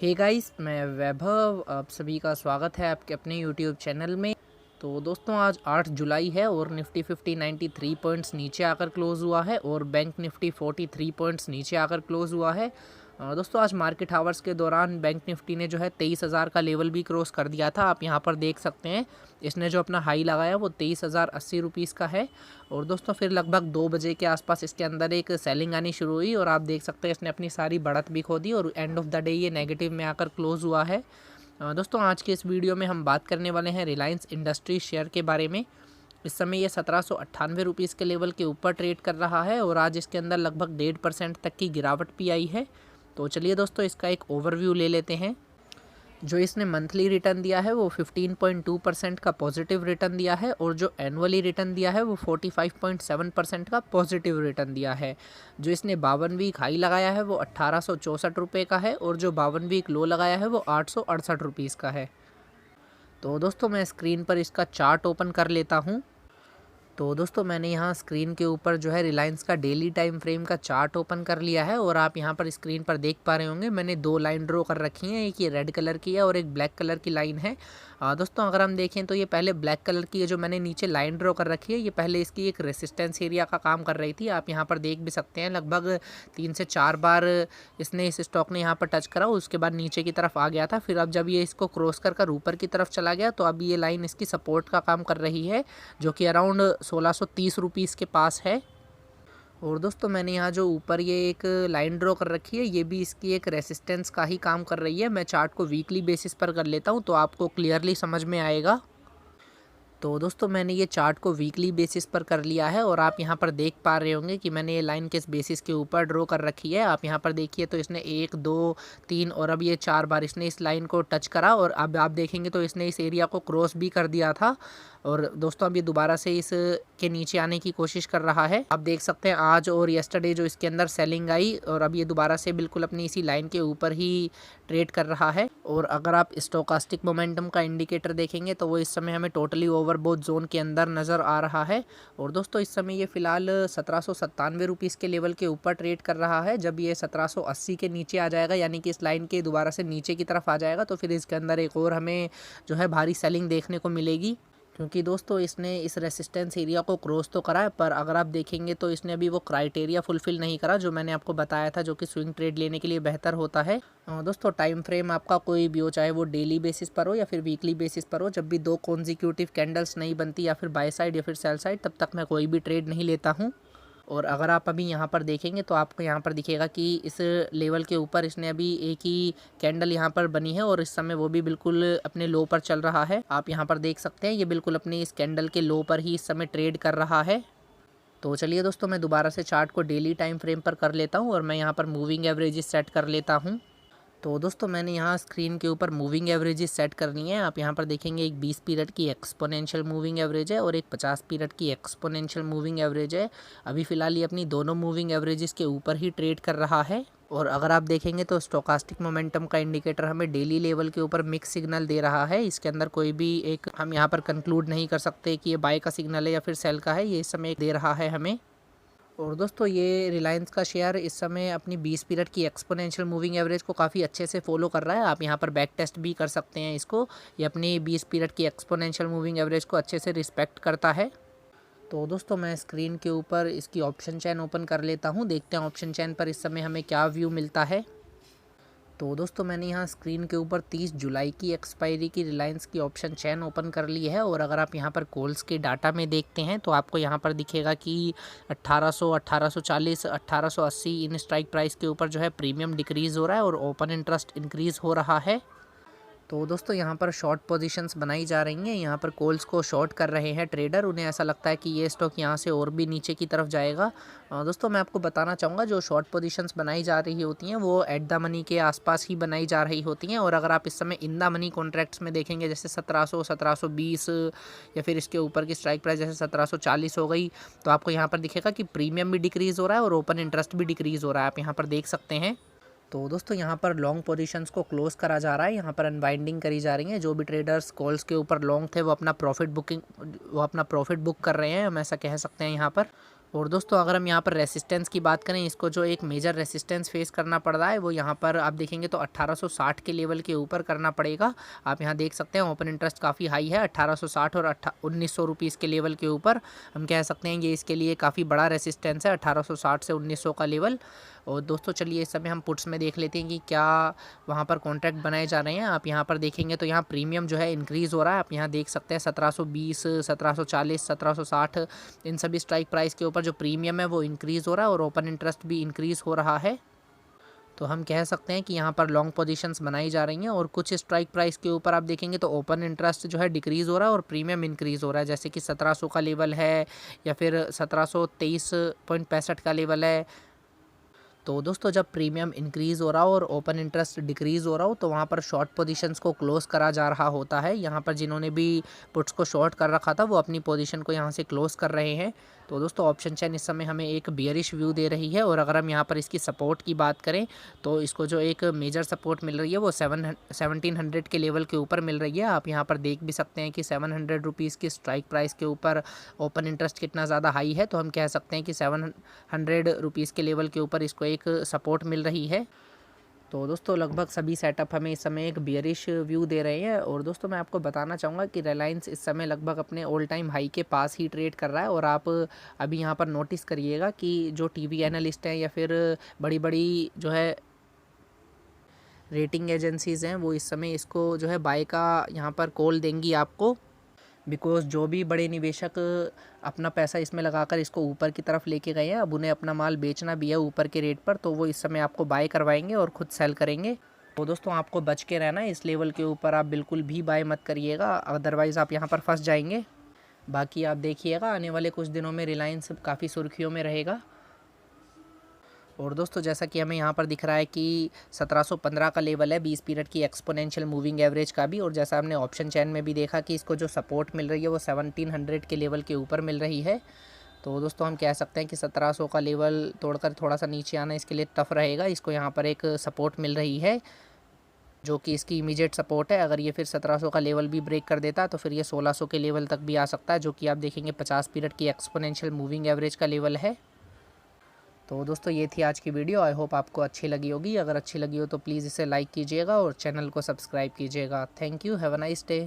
Hey guys, मैं वैभव। आप सभी का स्वागत है आपके अपने यूट्यूब चैनल में। तो दोस्तों, आज 8 जुलाई है और निफ्टी 50 93 पॉइंट्स नीचे आकर क्लोज़ हुआ है और बैंक निफ्टी 43 पॉइंट्स नीचे आकर क्लोज़ हुआ है। दोस्तों, आज मार्केट आवर्स के दौरान बैंक निफ्टी ने जो है 23,000 का लेवल भी क्रॉस कर दिया था। आप यहाँ पर देख सकते हैं, इसने जो अपना हाई लगाया वो 23,080 रुपीज़ का है। और दोस्तों, फिर लगभग 2 बजे के आसपास इसके अंदर एक सेलिंग आनी शुरू हुई और आप देख सकते हैं इसने अपनी सारी बढ़त भी खो दी और एंड ऑफ द डे ये नेगेटिव में आकर क्लोज़ हुआ है। दोस्तों, आज के इस वीडियो में हम बात करने वाले हैं रिलायंस इंडस्ट्रीज शेयर के बारे में। इस समय ये 1798 रुपीज़ के लेवल के ऊपर ट्रेड कर रहा है और आज इसके अंदर लगभग 1.5% तक की गिरावट भी आई है। तो चलिए दोस्तों, इसका एक ओवरव्यू ले लेते हैं। जो इसने मंथली रिटर्न दिया है वो 15.2% का पॉजिटिव रिटर्न दिया है और जो एनुअली रिटर्न दिया है वो 45.7% का पॉजिटिव रिटर्न दिया है। जो इसने 52 वीक हाई लगाया है वो 1864 रुपये का है और जो 52 वीक लो लगाया है वो 868 रुपीज़ का है। तो दोस्तों, मैं स्क्रीन पर इसका चार्ट ओपन कर लेता हूँ। तो दोस्तों, मैंने यहाँ स्क्रीन के ऊपर जो है रिलायंस का डेली टाइम फ्रेम का चार्ट ओपन कर लिया है और आप यहाँ पर स्क्रीन पर देख पा रहे होंगे मैंने 2 लाइन ड्रॉ कर रखी हैं। एक ये रेड कलर की है और एक ब्लैक कलर की लाइन है। दोस्तों, अगर हम देखें तो ये पहले ब्लैक कलर की है जो मैंने नीचे लाइन ड्रॉ कर रखी है, ये पहले इसकी एक रेसिस्टेंस एरिया का काम कर रही थी। आप यहाँ पर देख भी सकते हैं लगभग 3 से 4 बार इसने इस स्टॉक ने यहाँ पर टच करा, उसके बाद नीचे की तरफ आ गया था। फिर अब जब ये इसको क्रॉस कर ऊपर की तरफ चला गया तो अब ये लाइन इसकी सपोर्ट का काम कर रही है, जो कि अराउंड 1630 रुपीज़ के पास है। और दोस्तों, मैंने यहाँ जो ऊपर ये एक लाइन ड्रॉ कर रखी है, ये भी इसकी एक रेसिस्टेंस का ही काम कर रही है। मैं चार्ट को वीकली बेसिस पर कर लेता हूँ तो आपको क्लियरली समझ में आएगा। तो दोस्तों, मैंने ये चार्ट को वीकली बेसिस पर कर लिया है और आप यहाँ पर देख पा रहे होंगे कि मैंने ये लाइन किस बेसिस के ऊपर ड्रॉ कर रखी है। आप यहाँ पर देखिए तो इसने 1, 2, 3 और अब ये 4 बार इसने इस लाइन को टच करा और अब आप देखेंगे तो इसने इस एरिया को क्रॉस भी कर दिया था। और दोस्तों, अब ये दोबारा से इस के नीचे आने की कोशिश कर रहा है। आप देख सकते हैं आज और येस्टरडे जो इसके अंदर सेलिंग आई और अब ये दोबारा से बिल्कुल अपनी इसी लाइन के ऊपर ही ट्रेड कर रहा है। और अगर आप स्टोकास्टिक मोमेंटम का इंडिकेटर देखेंगे तो वो इस समय हमें टोटली ओवरबोथ जोन के अंदर नज़र आ रहा है। और दोस्तों, इस समय ये फिलहाल 1797 रुपीज़ के लेवल के ऊपर ट्रेड कर रहा है। जब ये 1780 के नीचे आ जाएगा, यानी कि इस लाइन के दोबारा से नीचे की तरफ आ जाएगा, तो फिर इसके अंदर एक और हमें जो है भारी सेलिंग देखने को मिलेगी। क्योंकि दोस्तों, इसने इस रेसिस्टेंस एरिया को क्रॉस तो करा है, पर अगर आप देखेंगे तो इसने अभी वो क्राइटेरिया फुलफिल नहीं करा जो मैंने आपको बताया था, जो कि स्विंग ट्रेड लेने के लिए बेहतर होता है। दोस्तों, टाइम फ्रेम आपका कोई भी हो, चाहे वो डेली बेसिस पर हो या फिर वीकली बेसिस पर हो, जब भी 2 कॉन्जिक्यूटिव कैंडल्स नहीं बनती या फिर बाय साइड या फिर सेल साइड, तब तक मैं कोई भी ट्रेड नहीं लेता हूँ। और अगर आप अभी यहाँ पर देखेंगे तो आपको यहाँ पर दिखेगा कि इस लेवल के ऊपर इसने अभी एक ही कैंडल यहाँ पर बनी है और इस समय वो भी बिल्कुल अपने लो पर चल रहा है। आप यहाँ पर देख सकते हैं ये बिल्कुल अपनी इस कैंडल के लो पर ही इस समय ट्रेड कर रहा है। तो चलिए दोस्तों, मैं दोबारा से चार्ट को डेली टाइम फ्रेम पर कर लेता हूँ और मैं यहाँ पर मूविंग एवरेजेस सेट कर लेता हूँ। तो दोस्तों, मैंने यहाँ स्क्रीन के ऊपर मूविंग एवरेजेस सेट करनी है। आप यहाँ पर देखेंगे एक 20 पीरियड की एक्सपोनेंशियल मूविंग एवरेज है और एक 50 पीरियड की एक्सपोनेंशियल मूविंग एवरेज है। अभी फ़िलहाल ये अपनी दोनों मूविंग एवरेजेस के ऊपर ही ट्रेड कर रहा है। और अगर आप देखेंगे तो स्टोकास्टिक मोमेंटम का इंडिकेटर हमें डेली लेवल के ऊपर मिक्स सिग्नल दे रहा है। इसके अंदर कोई भी एक हम यहाँ पर कंक्लूड नहीं कर सकते कि ये बाय का सिग्नल है या फिर सेल का है, ये इस समय दे रहा है हमें। और दोस्तों, ये रिलायंस का शेयर इस समय अपनी 20 पीरियड की एक्सपोनेंशियल मूविंग एवरेज को काफ़ी अच्छे से फॉलो कर रहा है। आप यहाँ पर बैक टेस्ट भी कर सकते हैं इसको। ये अपनी 20 पीरियड की एक्सपोनेंशियल मूविंग एवरेज को अच्छे से रिस्पेक्ट करता है। तो दोस्तों, मैं स्क्रीन के ऊपर इसकी ऑप्शन चेन ओपन कर लेता हूँ। देखते हैं ऑप्शन चेन पर इस समय हमें क्या व्यू मिलता है। तो दोस्तों, मैंने यहाँ स्क्रीन के ऊपर 30 जुलाई की एक्सपायरी की रिलायंस की ऑप्शन चेन ओपन कर ली है। और अगर आप यहाँ पर कॉल्स के डाटा में देखते हैं तो आपको यहाँ पर दिखेगा कि 1800, 1840, 1880 इन स्ट्राइक प्राइस के ऊपर जो है प्रीमियम डिक्रीज़ हो रहा है और ओपन इंटरेस्ट इंक्रीज़ हो रहा है। तो दोस्तों, यहाँ पर शॉर्ट पोजीशंस बनाई जा रही हैं। यहाँ पर कॉल्स को शॉर्ट कर रहे हैं ट्रेडर। उन्हें ऐसा लगता है कि ये स्टॉक यहाँ से और भी नीचे की तरफ जाएगा। दोस्तों, मैं आपको बताना चाहूँगा जो शॉर्ट पोजीशंस बनाई जा रही होती हैं वो एट द मनी के आसपास ही बनाई जा रही होती हैं। और अगर आप इस समय इन द मनी कॉन्ट्रैक्ट्स में देखेंगे, जैसे 1700, 1720 या फिर इसके ऊपर की स्ट्राइक प्राइस जैसे 1740 हो गई, तो आपको यहाँ पर दिखेगा कि प्रीमियम भी डिक्रीज़ हो रहा है और ओपन इंटरेस्ट भी डिक्रीज़ हो रहा है। आप यहाँ पर देख सकते हैं। तो दोस्तों, यहाँ पर लॉन्ग पोजीशंस को क्लोज करा जा रहा है। यहाँ पर अनवाइंडिंग करी जा रही है। जो भी ट्रेडर्स कॉल्स के ऊपर लॉन्ग थे वो अपना प्रॉफिट बुक कर रहे हैं, हम ऐसा कह सकते हैं यहाँ पर। और दोस्तों अगर हम यहाँ पर रेसिस्टेंस की बात करें, इसको जो एक मेजर रेसिस्टेंस फेस करना पड़ रहा है वो यहाँ पर आप देखेंगे तो 1860 के लेवल के ऊपर करना पड़ेगा। आप यहाँ देख सकते हैं ओपन इंटरेस्ट काफ़ी हाई है, 1860 और 1900 रुपीज़ के लेवल के ऊपर। हम कह सकते हैं ये इसके लिए काफ़ी बड़ा रेसिस्टेंस है, 1860 से 1900 का लेवल। और दोस्तों चलिए इस समय हम पुट्स में देख लेते हैं कि क्या वहाँ पर कॉन्ट्रैक्ट बनाए जा रहे हैं। आप यहाँ पर देखेंगे तो यहाँ प्रीमियम जो है इंक्रीज़ हो रहा है। आप यहाँ देख सकते हैं 1720, 1740, 1760 इन सभी स्ट्राइक प्राइस के ऊपर जो प्रीमियम है वो इंक्रीज़ हो रहा है और ओपन इंटरेस्ट भी इंक्रीज़ हो रहा है। तो हम कह सकते हैं कि यहाँ पर लॉन्ग पोजीशंस बनाई जा रही हैं। और कुछ स्ट्राइक प्राइस के ऊपर आप देखेंगे तो ओपन इंटरेस्ट जो है डिक्रीज़ हो रहा है और प्रीमियम इंक्रीज़ हो रहा है, जैसे कि 1700 का लेवल है या फिर 1723.65 का लेवल है। तो दोस्तों जब प्रीमियम इंक्रीज़ हो रहा हो और ओपन इंटरेस्ट डिक्रीज़ हो रहा हो तो वहाँ पर शॉर्ट पोजीशंस को क्लोज़ करा जा रहा होता है। यहाँ पर जिन्होंने भी पुट्स को शॉर्ट कर रखा था वो अपनी पोजीशन को यहाँ से क्लोज़ कर रहे हैं। तो दोस्तों ऑप्शन चेन इस समय हमें एक बियरिश व्यू दे रही है। और अगर हम यहाँ पर इसकी सपोर्ट की बात करें तो इसको जो एक मेजर सपोर्ट मिल रही है वो 1700 के लेवल के ऊपर मिल रही है। आप यहाँ पर देख भी सकते हैं कि 700 रुपीज़ की स्ट्राइक प्राइस के ऊपर ओपन इंटरेस्ट कितना ज़्यादा हाई है। तो हम कह सकते हैं कि 700 रुपीज़ के लेवल के ऊपर इसको एक सपोर्ट मिल रही है। तो दोस्तों लगभग सभी सेटअप हमें इस समय एक बियरिश व्यू दे रहे हैं। और दोस्तों मैं आपको बताना चाहूँगा कि रिलायंस इस समय लगभग अपने ऑल टाइम हाई के पास ही ट्रेड कर रहा है। और आप अभी यहाँ पर नोटिस करिएगा कि जो टीवी एनालिस्ट हैं या फिर बड़ी बड़ी जो है रेटिंग एजेंसीज़ हैं वो इस समय इसको जो है बाय का यहाँ पर कॉल देंगी आपको, बिकॉज़ जो भी बड़े निवेशक अपना पैसा इसमें लगाकर इसको ऊपर की तरफ लेके गए हैं, अब उन्हें अपना माल बेचना भी है ऊपर के रेट पर, तो वो इस समय आपको बाय करवाएंगे और ख़ुद सेल करेंगे। तो दोस्तों आपको बच के रहना है, इस लेवल के ऊपर आप बिल्कुल भी बाय मत करिएगा, अदरवाइज़ आप यहाँ पर फंस जाएंगे। बाकी आप देखिएगा आने वाले कुछ दिनों में रिलायंस काफ़ी सुर्खियों में रहेगा। और दोस्तों जैसा कि हमें यहाँ पर दिख रहा है कि 1715 का लेवल है 20 पीरियड की एक्सपोनेंशियल मूविंग एवरेज का भी। और जैसा हमने ऑप्शन चैन में भी देखा कि इसको जो सपोर्ट मिल रही है वो 1700 के लेवल के ऊपर मिल रही है। तो दोस्तों हम कह सकते हैं कि 1700 का लेवल तोड़कर थोड़ा सा नीचे आना इसके लिए टफ रहेगा। इसको यहाँ पर एक सपोर्ट मिल रही है जो कि इसकी इमीडिएट सपोर्ट है। अगर ये फिर 1700 का लेवल भी ब्रेक कर देता तो फिर ये 1600 के लेवल तक भी आ सकता है, जो कि आप देखेंगे 50 पीरियड की एक्सपोनेंशियल मूविंग एवरेज का लेवल है। तो दोस्तों ये थी आज की वीडियो, आई होप आपको अच्छी लगी होगी। अगर अच्छी लगी हो तो प्लीज़ इसे लाइक कीजिएगा और चैनल को सब्सक्राइब कीजिएगा। Thank you, have a nice day.